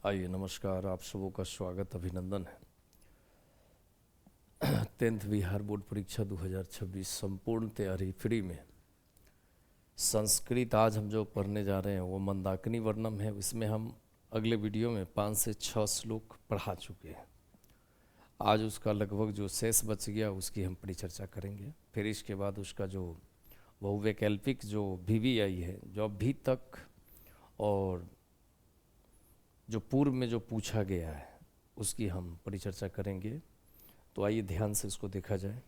आइए नमस्कार, आप सबों का स्वागत अभिनंदन है। 10th बिहार बोर्ड परीक्षा 2026 संपूर्ण तैयारी फ्री में संस्कृत आज हम जो पढ़ने जा रहे हैं वो मंदाकिनी वर्णम है। इसमें हम अगले वीडियो में 5 से 6 श्लोक पढ़ा चुके हैं। आज उसका लगभग जो शेष बच गया उसकी हम परिचर्चा करेंगे। फिर इसके बाद उसका जो बहुवैकल्पिक जो VVI है, जो अभी तक और जो पूर्व में जो पूछा गया है उसकी हम परिचर्चा करेंगे। तो आइए ध्यान से इसको देखा जाए।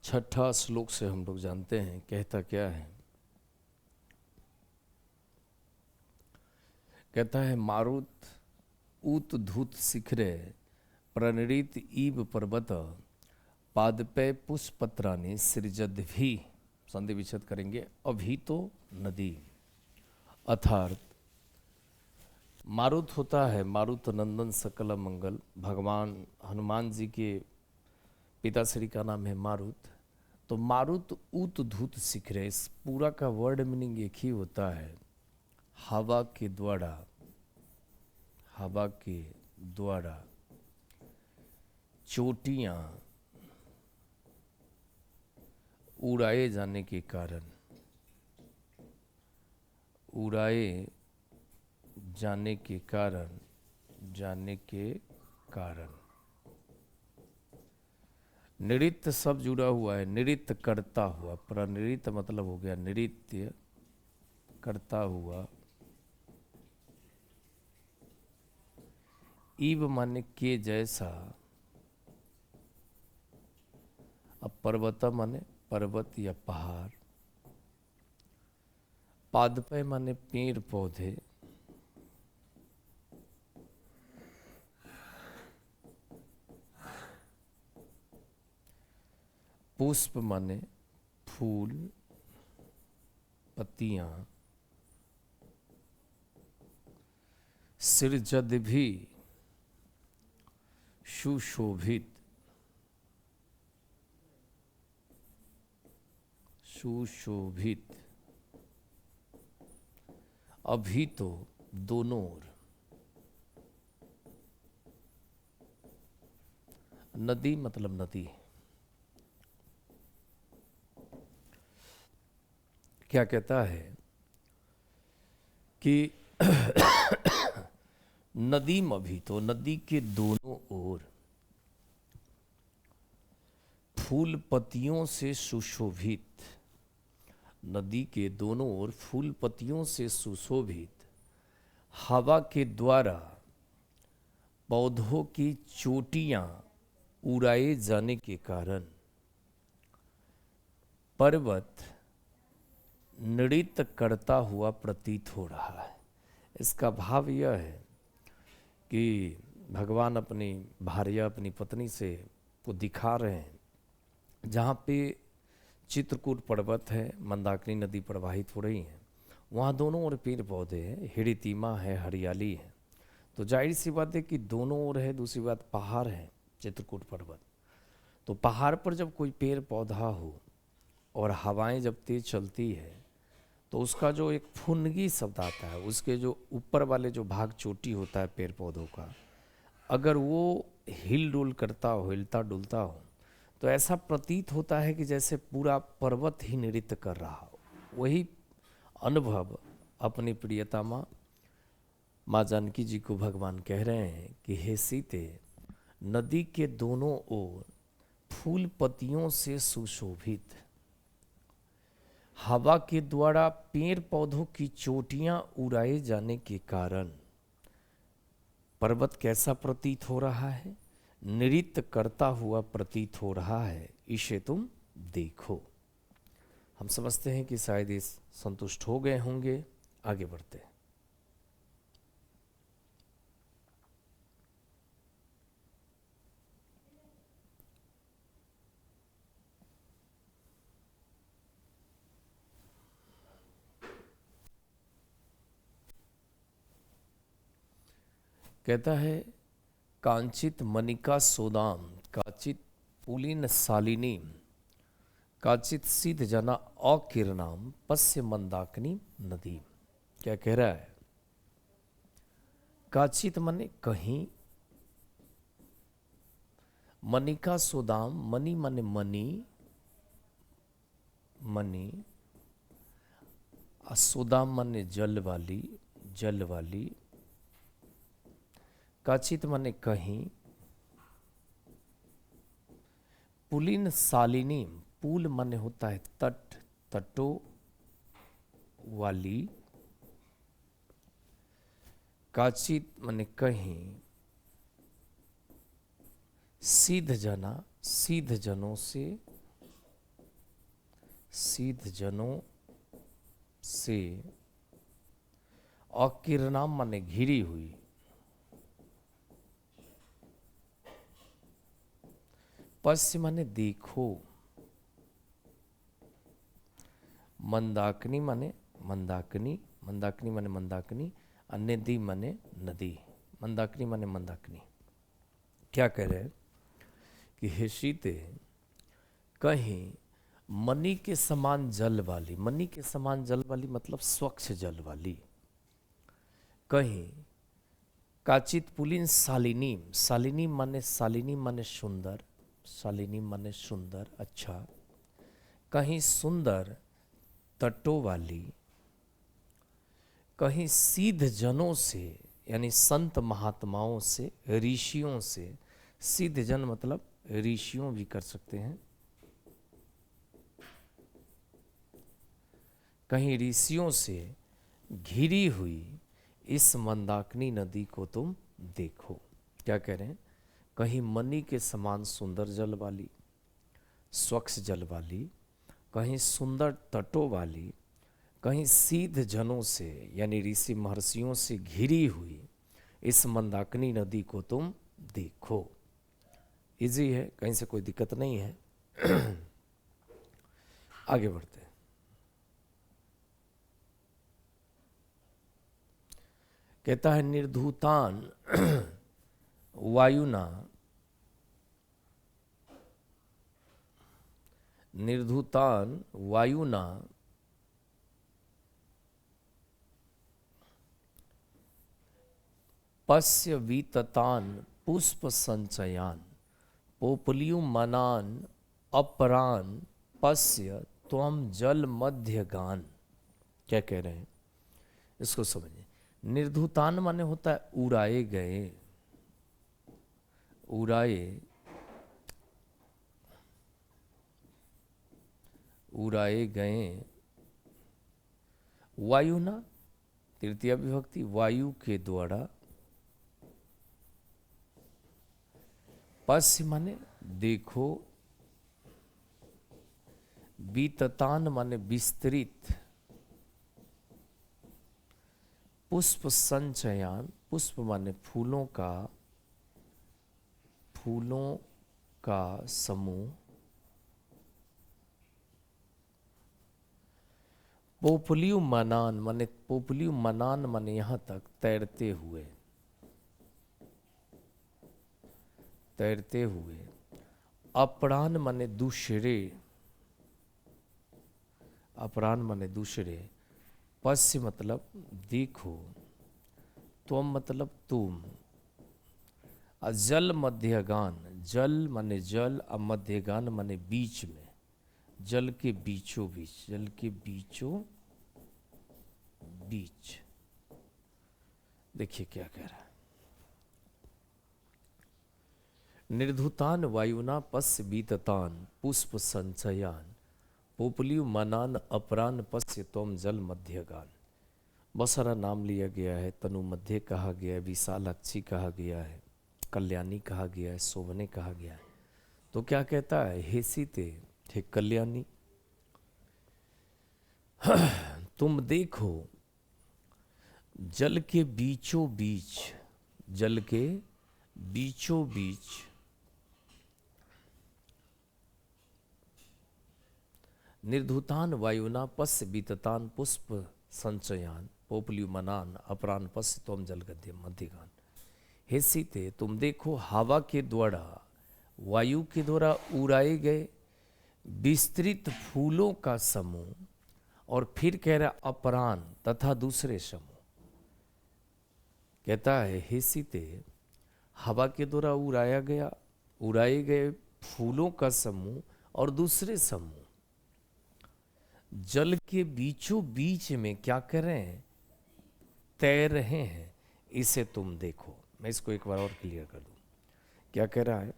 छठा श्लोक से हम लोग जानते हैं कहता क्या है। कहता है मारुत ऊत धूत शिखरे प्रणरीत ईब पर्वत पादपय पुष्पत्रानि सृजद्भि। संधि विच्छेद करेंगे। अभी तो नदी अर्थात मारुत होता है मारुत नंदन सकल मंगल। भगवान हनुमान जी के पिता श्री का नाम है मारुत। तो मारुत ऊत धूत शिखरे, इस पूरा का वर्ड मीनिंग एक ही होता है, हवा के द्वारा चोटियां उड़ाए जाने के कारण, नृत्य सब जुड़ा हुआ है। नृत्य करता हुआ, प्रणृत्य मतलब हो गया नृत्य करता हुआ। ईब माने के जैसा। अब पर्वत माने पर्वत या पहाड़। पादपय माने पेड़ पौधे। पुष्प माने फूल पत्तियां। सृजद्भि सुशोभित। अभी तो दोनों ओर। नदी मतलब नदी। क्या कहता है कि नदी में भी तो, नदी के दोनों ओर फूल पत्तियों से सुशोभित। नदी के दोनों ओर फूल पत्तियों से सुशोभित हवा के द्वारा पौधों की चोटियां उड़ाए जाने के कारण पर्वत नृत्य करता हुआ प्रतीत हो रहा है। इसका भाव यह है कि भगवान अपनी भार्या, अपनी पत्नी से को दिखा रहे हैं जहाँ पे चित्रकूट पर्वत है, मंदाकिनी नदी प्रवाहित हो रही है, वहाँ दोनों ओर पेड़ पौधे हैं, हिड़ितिमा है, हरियाली है। तो जाहिर सी बात है कि दोनों ओर है। दूसरी बात पहाड़ है, चित्रकूट पर्वत। तो पहाड़ पर जब कोई पेड़ पौधा हो और हवाएं जब तेज चलती है तो उसका जो एक फुनगी शब्द आता है, उसके जो ऊपर वाले जो भाग चोटी होता है पेड़ पौधों का, अगर वो हिल डुल करता हो, हिलता डुलता हो, तो ऐसा प्रतीत होता है कि जैसे पूरा पर्वत ही नृत्य कर रहा हो। वही अनुभव अपनी प्रियता माँ जानकी जी को भगवान कह रहे हैं कि हे सीते, नदी के दोनों ओर फूल पत्तियों से सुशोभित हवा के द्वारा पेड़ पौधों की चोटियां उड़ाए जाने के कारण पर्वत कैसा प्रतीत हो रहा है? नृत्य करता हुआ प्रतीत हो रहा है। इसे तुम देखो। हम समझते हैं कि शायद इस संतुष्ट हो गए होंगे। आगे बढ़ते हैं। कहता है कांचित मनिका सोदाम काचित पुलिन शालिनी काचित सिद्ध जना अकिरणाम पश्य मंदाकिनी नदी। क्या कह रहा है? काचित मने कहीं, मनिका सोदाम मनी मने मनी, मनी, सोदाम मने जल वाली, जल वाली, काचित मने कहीं, पुलिन शालिनी, पुल मने होता है तट, तटों वाली, काचित मने कहीं, सिद्ध जना, सिद्ध जनों से, सिद्ध जनों से, अकिरणाम माने घिरी हुई, पश्य माने देखो, मंदाकिनी माने मंदाकिनी, मंदाकिनी माने मंदाकिनी, नदी माने नदी, मंदाकिनी माने मंदाकिनी। क्या कह रहे हैं कि हे सीते कहीं मणि के समान जल वाली, मणि के समान जल वाली मतलब स्वच्छ जल वाली, कहीं काचित पुलिन शालिनी, शालिनी माने सुंदर, शालिनी माने सुंदर, अच्छा, कहीं सुंदर तटों वाली, कहीं सिद्ध जनों से यानी संत महात्माओं से, ऋषियों से, सिद्ध जन मतलब ऋषियों भी कर सकते हैं, कहीं ऋषियों से घिरी हुई इस मंदाकिनी नदी को तुम देखो। क्या कह रहे हैं? कहीं मणि के समान सुंदर जल वाली, स्वच्छ जल वाली, कहीं सुंदर तटों वाली, कहीं सिद्ध जनों से यानी ऋषि महर्षियों से घिरी हुई इस मंदाकिनी नदी को तुम देखो। इजी है, कहीं से कोई दिक्कत नहीं है। आगे बढ़ते हैं। कहता है निर्धूतान वायुना, निर्धूतान वायुना पश्य वीततान पुष्प संचयान पोपलियुमनान अपरान पश्य त्वम जल मध्य गान। क्या कह रहे हैं इसको समझिए। निर्धूतान माने होता है उड़ाए गए, उड़ाए, उड़ाए गए, वायु ना तृतीया विभक्ति, वायु के द्वारा, पश्य माने देखो, बीततान माने विस्तृत, पुष्प संचयान, पुष्प माने फूलों का, फूलों का समूह, पोपलियुमनान माने, पोपलियुमनान माने यहां तक तैरते हुए, तैरते हुए, अपरान माने दूसरे, अपरान माने दूसरे, पश्य मतलब देखो, त्वम मतलब तुम, जल मध्यगान, जल माने जल, मध्यगान माने बीच में, जल के बीचों बीच, जल के बीचों बीच। देखिए क्या कह रहा है। निर्धुतान वायुना पश्य बीततान पुष्प संचयान पोपलियुमनान अपरान पश्य त्वम जल मध्यगान। बहुत सारा नाम लिया गया है, तनु मध्य कहा गया है, विशालाक्षी कहा गया है, कल्याणी कहा गया है, शोभने कहा गया है। तो क्या कहता है, हे सीते, हे कल्याणी, तुम देखो जल के बीचों बीच, जल के बीचों बीच निर्धुतान वायुना पश्य बीततान पुष्प संचयान पोपलियुमनान अपरान पश्य त्वम जल गद्य मध्यगान। हे सीते तुम देखो हवा के द्वारा, वायु के द्वारा उड़ाए गए विस्तृत फूलों का समूह, और फिर कह रहा अपरान तथा दूसरे समूह। कहता है हे सीते, हवा के द्वारा उड़ाए गए फूलों का समूह और दूसरे समूह जल के बीचों बीच में क्या कर रहे हैं, तैर रहे हैं, इसे तुम देखो। मैं इसको एक बार और क्लियर कर दूं। क्या कह रहा है,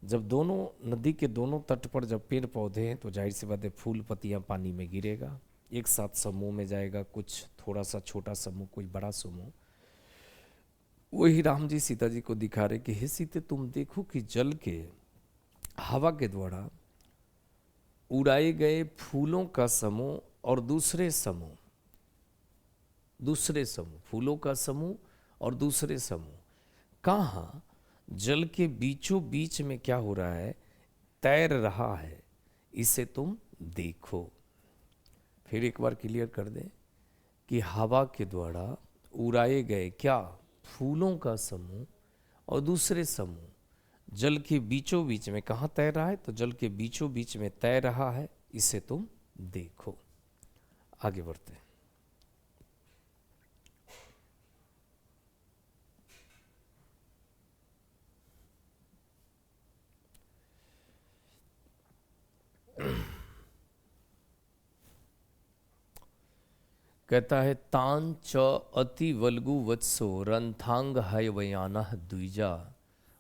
जब दोनों नदी के दोनों तट पर जब पेड़ पौधे हैं तो जाहिर सी बात है फूल पत्तियां पानी में गिरेगा, एक साथ समूह में जाएगा, कुछ थोड़ा सा छोटा समूह, कोई बड़ा समूह। वही राम जी सीता जी को दिखा रहे कि हे सीते तुम देखो कि जल के, हवा के द्वारा उड़ाए गए फूलों का समूह और दूसरे समूह, फूलों का समूह और दूसरे समूह कहाँ, जल के बीचों बीच में क्या हो रहा है, तैर रहा है, इसे तुम देखो। फिर एक बार क्लियर कर दें कि हवा के द्वारा उड़ाए गए क्या, फूलों का समूह और दूसरे समूह जल के बीचों बीच में कहाँ तैर रहा है, तो जल के बीचों बीच में तैर रहा है, इसे तुम देखो। आगे बढ़ते हैं। कहता है तान च अति वल्गु वत्सो रंथांग हय वयाना द्विजा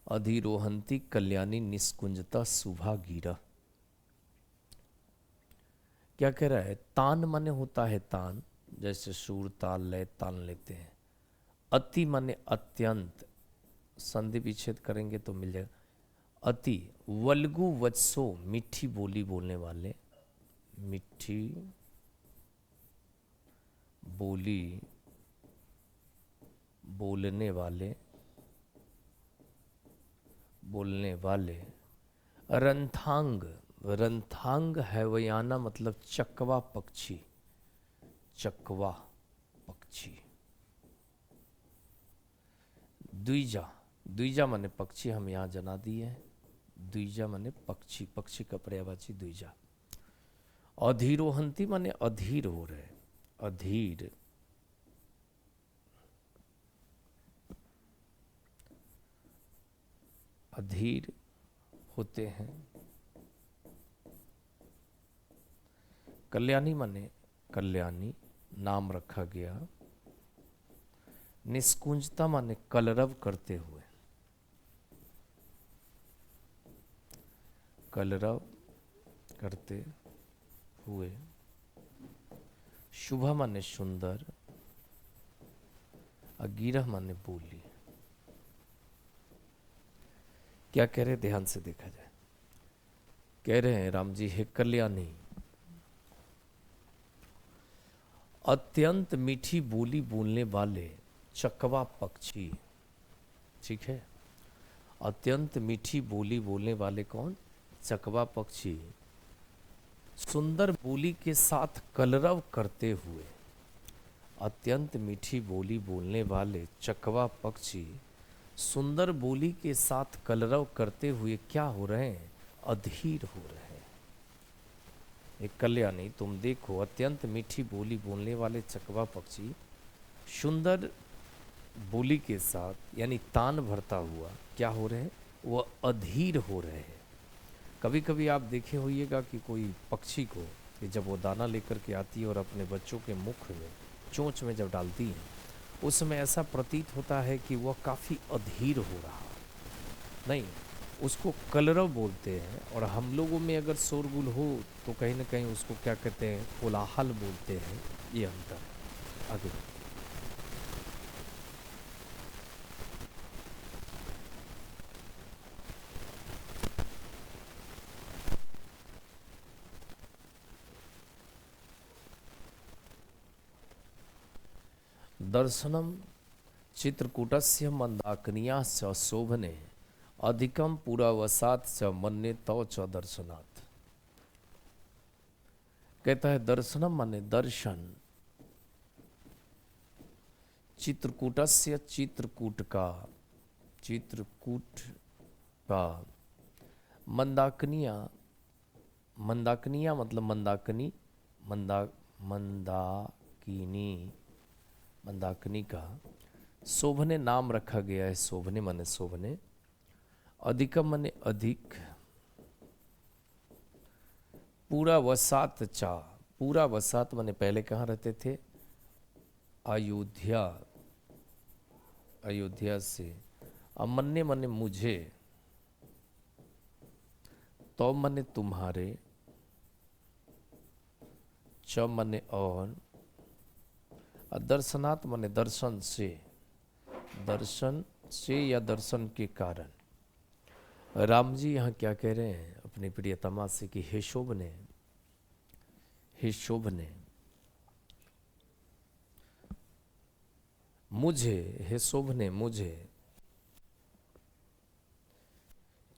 अधिरोहंती कल्याणी निष्कुंजता शुभा गिरा। क्या कह रहा है, तान माने होता है तान, जैसे सूर ताल लय तान लेते हैं। अति माने अत्यंत, संधि विच्छेद करेंगे तो मिल जाएगा। अति, वल्गु वत्सो मीठी बोली बोलने वाले, मीठी बोली बोलने वाले रंथांग, रंथांग हैवयाना मतलब चकवा पक्षी, चकवा पक्षी। द्विजा, द्विजा माने पक्षी, हम यहाँ जना दिए हैं। द्विजा माने पक्षी, पक्षी का पर्यायवाची द्विजा। अधीरोहंती माने अधीर हो रहे, अधीर, अधीर होते हैं। कल्याणी माने कल्याणी, नाम रखा गया। निष्कुंजता माने कलरव करते हुए, कलरव करते हुए। शुभा माने सुंदर, अगिरह माने बोली। क्या कह रहे, ध्यान से देखा जाए। कह रहे हैं राम जी, हे कल्याणी, अत्यंत मीठी बोली बोलने वाले चकवा पक्षी, ठीक है। अत्यंत मीठी बोली बोलने वाले कौन, चकवा पक्षी, सुंदर बोली के साथ कलरव करते हुए। अत्यंत मीठी बोली बोलने वाले चकवा पक्षी सुंदर बोली के साथ कलरव करते हुए क्या हो रहे हैं, अधीर हो रहे हैं। एक कल्याणी तुम देखो, अत्यंत मीठी बोली बोलने वाले चकवा पक्षी सुंदर बोली के साथ यानी तान भरता हुआ क्या हो रहे हैं, वह अधीर हो रहे हैं। कभी कभी आप देखे होइएगा कि कोई पक्षी को कि जब वो दाना लेकर के आती है और अपने बच्चों के मुख में, चोंच में जब डालती है, उस समय ऐसा प्रतीत होता है कि वह काफ़ी अधीर हो रहा, नहीं, उसको कलरव बोलते हैं। और हम लोगों में अगर शोरगुल हो तो कहीं ना कहीं उसको क्या कहते हैं, कोलाहल बोलते हैं। ये अंतर है। आगे दर्शनम चित्रकूटस्य मंदाकिन्याश्च शोभने अधिकम पुरावसात च मन्ये तव च दर्शनात्। कहता है दर्शनम माने दर्शन, चित्रकूटस्य चित्रकूट का, चित्रकूट का मंदाकिनिया, मंदाकिनिया मतलब मंदाकिनी, मंदाकिनी, मंदाकिनी का शोभने नाम रखा गया है। शोभने माने शोभने, अधिकम माने अधिक, पूरा वसात चा, पूरा वसात माने पहले कहाँ रहते थे? अयोध्या, अयोध्या से। अमन्य माने मुझे, तो माने तुम्हारे, च माने और दर्शनात् माने दर्शन से, दर्शन से या दर्शन के कारण। राम जी यहाँ क्या कह रहे हैं अपनी प्रियतमा से कि हे शोभने, हे शोभने, मुझे, हे शोभने मुझे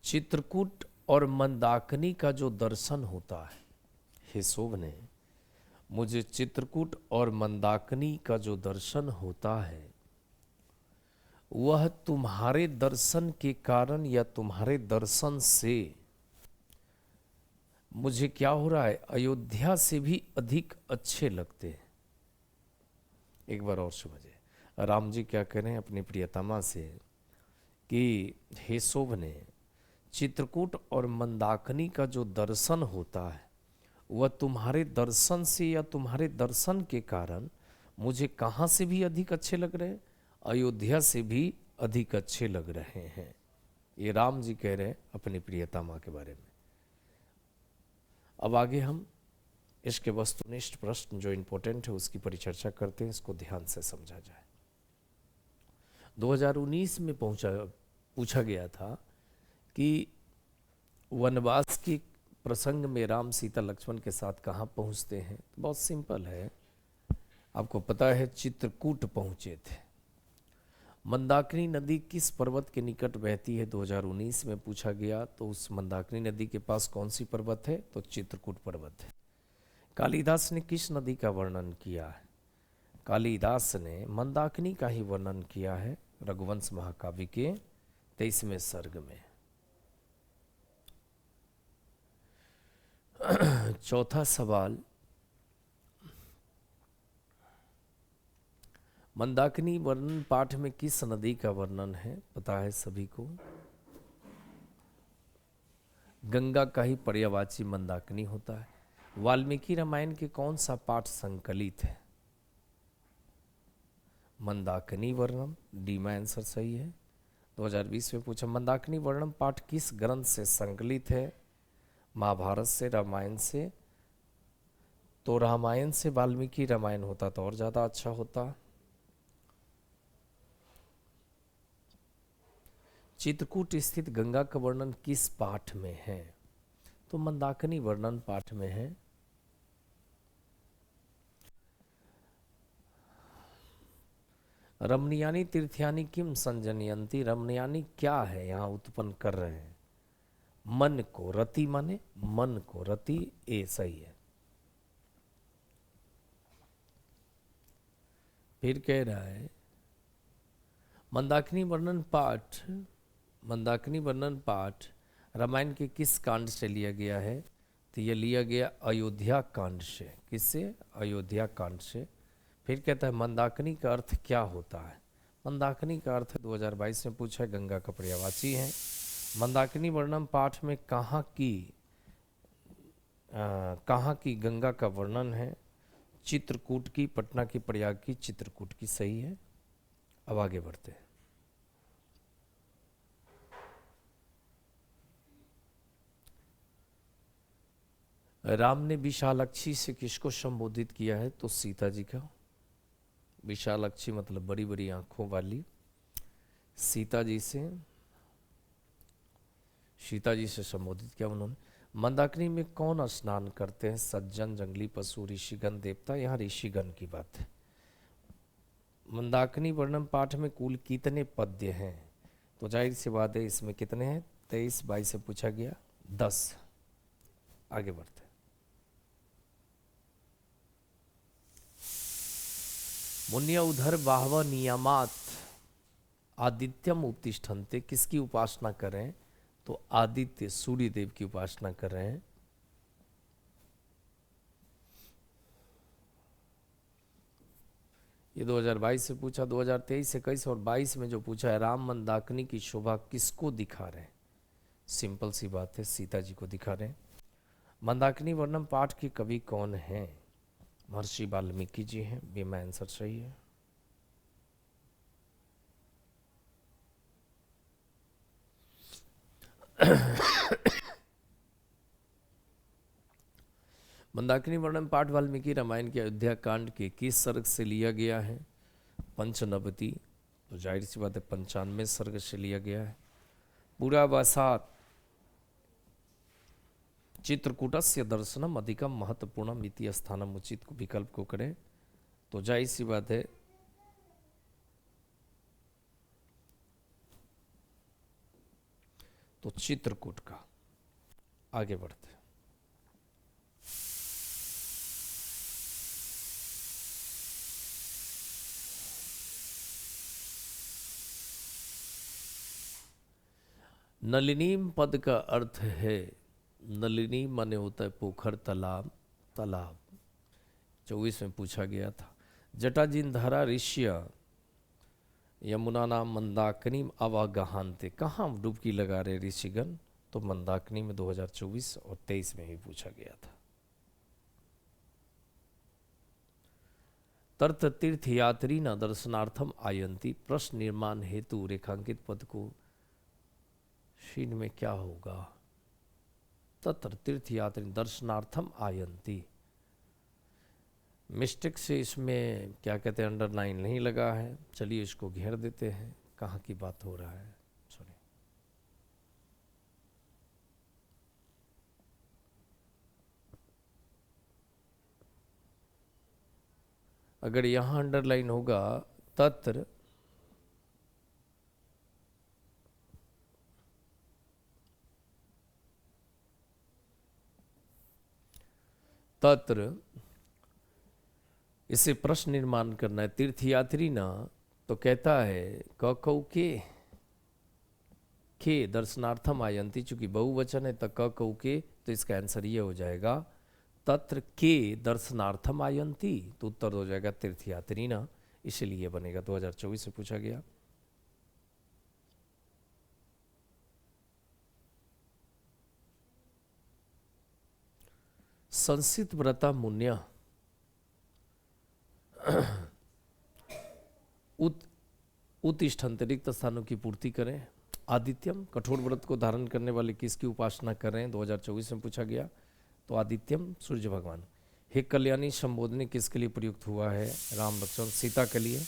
चित्रकूट और मंदाकिनी का जो दर्शन होता है, हे शोभने मुझे चित्रकूट और मंदाकिनी का जो दर्शन होता है वह तुम्हारे दर्शन के कारण या तुम्हारे दर्शन से मुझे क्या हो रहा है? अयोध्या से भी अधिक अच्छे लगते हैं। एक बार और समझे, राम जी क्या कह रहे हैं अपनी प्रियतमा से कि हे शोभने, चित्रकूट और मंदाकिनी का जो दर्शन होता है वह तुम्हारे दर्शन से या तुम्हारे दर्शन के कारण मुझे कहाँ से भी अधिक अच्छे लग रहे हैं? अयोध्या से भी अधिक अच्छे लग रहे हैं। ये राम जी कह रहे हैं अपनी प्रियतमा के बारे में। अब आगे हम इसके वस्तुनिष्ठ प्रश्न जो इम्पोर्टेंट है उसकी परिचर्चा करते हैं, इसको ध्यान से समझा जाए। 2019 में पूछा गया था कि वनवास के प्रसंग में राम सीता लक्ष्मण के साथ कहाँ पहुँचते हैं? तो बहुत सिंपल है, आपको पता है चित्रकूट पहुँचे थे। मंदाकिनी नदी किस पर्वत के निकट बहती है? 2019 में पूछा गया। तो उस मंदाकिनी नदी के पास कौन सी पर्वत है? तो चित्रकूट पर्वत है। कालिदास ने किस नदी का वर्णन किया है? कालिदास ने मंदाकिनी का ही वर्णन किया है रघुवंश महाकाव्य के 23वें सर्ग में। चौथा सवाल, मंदाकिनी वर्णन पाठ में किस नदी का वर्णन है? पता है सभी को, गंगा का ही पर्यायवाची मंदाकिनी होता है। वाल्मीकि रामायण के कौन सा पाठ संकलित है? मंदाकिनी वर्णम, डी में आंसर सही है। 2020 में पूछा मंदाकिनी वर्णम पाठ किस ग्रंथ से संकलित है? महाभारत से, रामायण से। तो रामायण से वाल्मीकि रामायण होता तो और ज्यादा अच्छा होता। चित्रकूट स्थित गंगा का वर्णन किस पाठ में है? तो मंदाकिनी वर्णन पाठ में है। रमणीयानी तीर्थयानी किम संजनयंती, रमणीयानी क्या है यहाँ उत्पन्न कर रहे हैं? मन को, रति माने मन को, रति ए सही है। फिर कह रहा है मंदाकिनी वर्णन पाठ, मंदाकिनी वर्णन पाठ रामायण के किस कांड से लिया गया है? तो यह लिया गया अयोध्या कांड से। किससे? अयोध्या कांड से। फिर कहता है मंदाकिनी का अर्थ क्या होता है? मंदाकिनी का अर्थ 2022 में पूछा है गंगा का पर्यायवाची है। मंदाकिनी वर्णन पाठ में कहाँ की गंगा का वर्णन है? चित्रकूट की, पटना की, प्रयाग की, चित्रकूट की सही है। अब आगे बढ़ते हैं। राम ने विशालाक्षी से किसको संबोधित किया है? तो सीता जी का। विशालाक्षी मतलब बड़ी बड़ी आंखों वाली, सीता जी से, सीता जी से संबोधित किया उन्होंने। मंदाकिनी में कौन स्नान करते हैं? सज्जन, जंगली पशु, ऋषिगण, देवता। यहाँ ऋषिगण की बात है। मंदाकिनी वर्णन पाठ में कुल कितने पद्य हैं? तो जाहिर सी बात है इसमें कितने हैं? 23-22 से पूछा गया 10। आगे बढ़ते हैं। मुनिया उधर बाहव नियमात, आदित्यम उत्तिष्ठन्ते, किसकी उपासना कर रहे हैं? तो आदित्य सूर्य देव की उपासना कर रहे हैं। ये 2022 से पूछा, 2023, 21 और 22 में जो पूछा है, राम मंदाकिनी की शोभा किसको दिखा रहे हैं? सिंपल सी बात है, सीता जी को दिखा रहे हैं। मंदाकिनी वर्णम पाठ के कवि कौन हैं? महर्षि वाल्मीकि जी हैं। बी में आंसर सही है। मंदाकिनी वर्णन पाठ वाल्मीकि रामायण के अयोध्या कांड के किस सर्ग से लिया गया है? पंचनवति, तो जाहिर सी बात है 95 सर्ग से लिया गया है। पूरा बसात चित्रकूटस्य दर्शनम अधिकम महत्वपूर्ण इति स्थानम उचित को विकल्प को करें, तो जाहिर सी बात है तो चित्रकूट का। आगे बढ़ते हैं। नलिनीम पद का अर्थ है, नलिनी माने होता है पोखर, तालाब, तालाब। 24 में पूछा गया था। जटाजिनधारा ऋष्य यमुना नाम मंदाकिनी अवगाहन्ते, कहाँ डुबकी लगा रहे ऋषिगण? तो मंदाकिनी में 2024 और 23 में भी पूछा गया था। तर्थ तीर्थ यात्री न दर्शनार्थम आयंती, प्रश्न निर्माण हेतु रेखांकित पद को शीन में क्या होगा? तत्र तीर्थ यात्री दर्शनार्थम आयंती। मिस्टेक से इसमें क्या कहते हैं, अंडरलाइन नहीं लगा है। चलिए इसको घेर देते हैं, कहाँ की बात हो रहा है सुनिए। अगर यहां अंडरलाइन होगा, तत्र तत्र इसे प्रश्न निर्माण करना है। तीर्थयात्री ना, तो कहता है कौ के दर्शनार्थम आयंती, चूंकि बहुवचन है तो कौ के, तो इसका आंसर ये हो जाएगा तत्र के दर्शनार्थम आयंती, तो उत्तर हो जाएगा तीर्थयात्री ना, इसलिए बनेगा। 2024 से पूछा गया। संसित व्रता मुन्य उत्तिष्ठन्त, रिक्त स्थानों की पूर्ति करें। आदित्यम, कठोर व्रत को धारण करने वाले किसकी उपासना कर रहे हैं? 2024 में पूछा गया। तो आदित्यम सूर्य भगवान। हे कल्याणी संबोधनी किसके लिए प्रयुक्त हुआ है? राम लक्ष्मण सीता के लिए।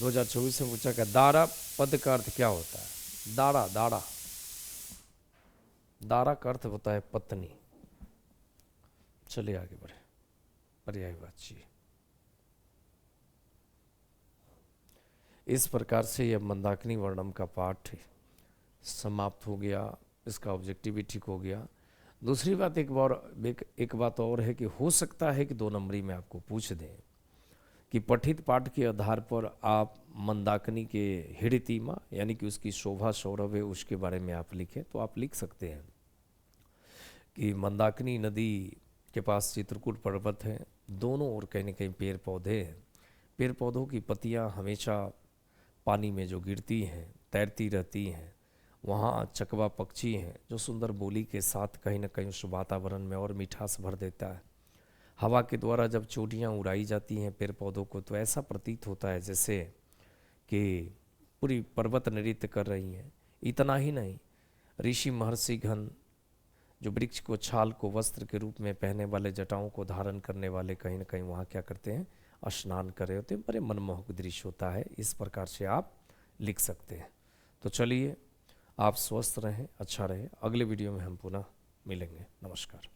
2024 में पूछा गया। दारा पद का अर्थ क्या होता है? दारा, दारा, दारा का अर्थ होता है पत्नी। चलिए आगे बढ़े, पर्यायवाची चाहिए। इस प्रकार से यह मंदाकिनी वर्णम का पाठ समाप्त हो गया। इसका ऑब्जेक्टिव भी ठीक हो गया। दूसरी बात एक बात और है कि हो सकता है कि 2 नंबरी में आपको पूछ दें कि पठित पाठ के आधार पर आप मंदाकिनी के हृदिमा यानी कि उसकी शोभा सौरभ है उसके बारे में आप लिखें, तो आप लिख सकते हैं कि मंदाकिनी नदी के पास चित्रकूट पर्वत है, दोनों ओर कहीं न कहीं पेड़ पौधे हैं। पेड़ पौधों की पत्तियां हमेशा पानी में जो गिरती हैं, तैरती रहती हैं। वहाँ चकवा पक्षी हैं जो सुंदर बोली के साथ कहीं न कहीं उस वातावरण में और मिठास भर देता है। हवा के द्वारा जब चोटियाँ उड़ाई जाती हैं पेड़ पौधों को, तो ऐसा प्रतीत होता है जैसे कि पूरी पर्वत नृत्य कर रही हैं। इतना ही नहीं, ऋषि महर्षि गण जो वृक्ष को छाल को वस्त्र के रूप में पहने वाले, जटाओं को धारण करने वाले, कहीं न कहीं वहाँ क्या करते हैं, स्नान कर रहे होते हैं। बड़े मनमोहक दृश्य होता है। इस प्रकार से आप लिख सकते हैं। तो चलिए, आप स्वस्थ रहें, अच्छा रहें। अगले वीडियो में हम पुनः मिलेंगे। नमस्कार।